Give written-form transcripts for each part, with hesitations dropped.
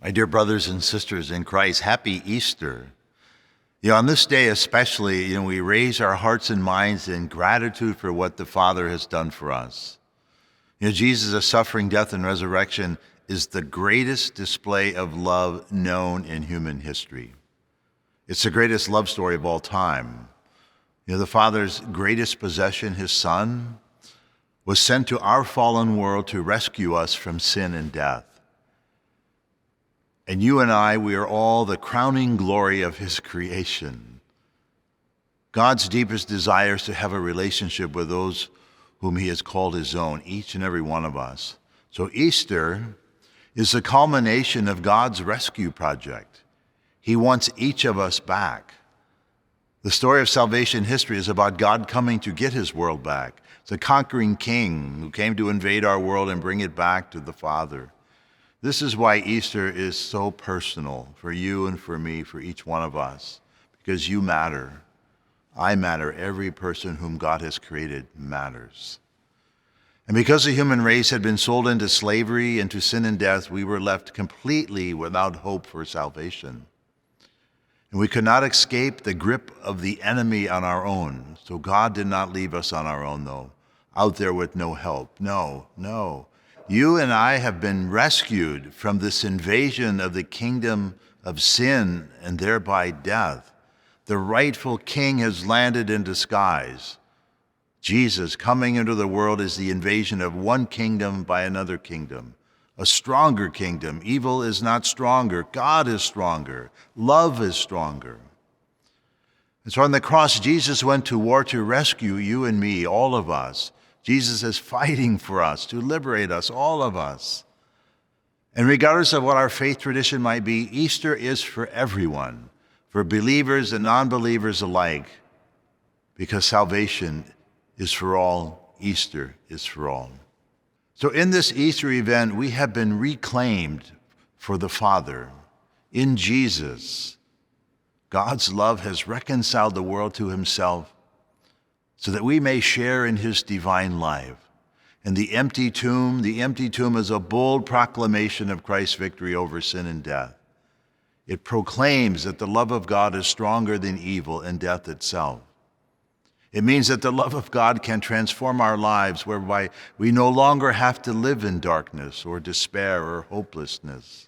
My dear brothers and sisters in Christ, happy Easter. On this day especially, we raise our hearts and minds in gratitude for what the Father has done for us. Jesus' suffering, death, and resurrection is the greatest display of love known in human history. It's the greatest love story of all time. The Father's greatest possession, his Son, was sent to our fallen world to rescue us from sin and death. And you and I, we are all the crowning glory of his creation. God's deepest desire is to have a relationship with those whom he has called his own, each and every one of us. So Easter is the culmination of God's rescue project. He wants each of us back. The story of salvation history is about God coming to get his world back. It's a conquering king who came to invade our world and bring it back to the Father. This is why Easter is so personal for you and for me, for each one of us, because you matter. I matter. Every person whom God has created matters. And because the human race had been sold into slavery, into sin and death, we were left completely without hope for salvation. And we could not escape the grip of the enemy on our own. So God did not leave us on our own, though, out there with no help. No. You and I have been rescued from this invasion of the kingdom of sin and thereby death. The rightful king has landed in disguise. Jesus coming into the world is the invasion of one kingdom by another kingdom, a stronger kingdom. Evil is not stronger. God is stronger. Love is stronger. And so on the cross, Jesus went to war to rescue you and me, all of us. Jesus is fighting for us, to liberate us, all of us. And regardless of what our faith tradition might be, Easter is for everyone, for believers and non-believers alike, because salvation is for all, Easter is for all. So in this Easter event, we have been reclaimed for the Father. In Jesus, God's love has reconciled the world to himself, so that we may share in his divine life. And the empty tomb is a bold proclamation of Christ's victory over sin and death. It proclaims that the love of God is stronger than evil and death itself. It means that the love of God can transform our lives, whereby we no longer have to live in darkness or despair or hopelessness.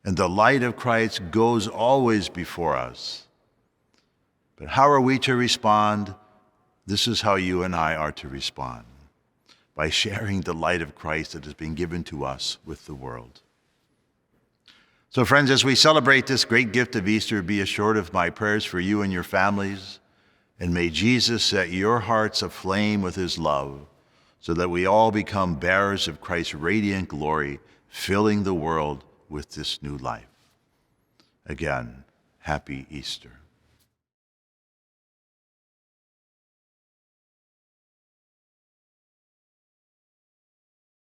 And the light of Christ goes always before us. But how are we to respond? This is how you and I are to respond, by sharing the light of Christ that has been given to us with the world. So friends, as we celebrate this great gift of Easter, be assured of my prayers for you and your families, and may Jesus set your hearts aflame with his love, so that we all become bearers of Christ's radiant glory, filling the world with this new life. Again, happy Easter.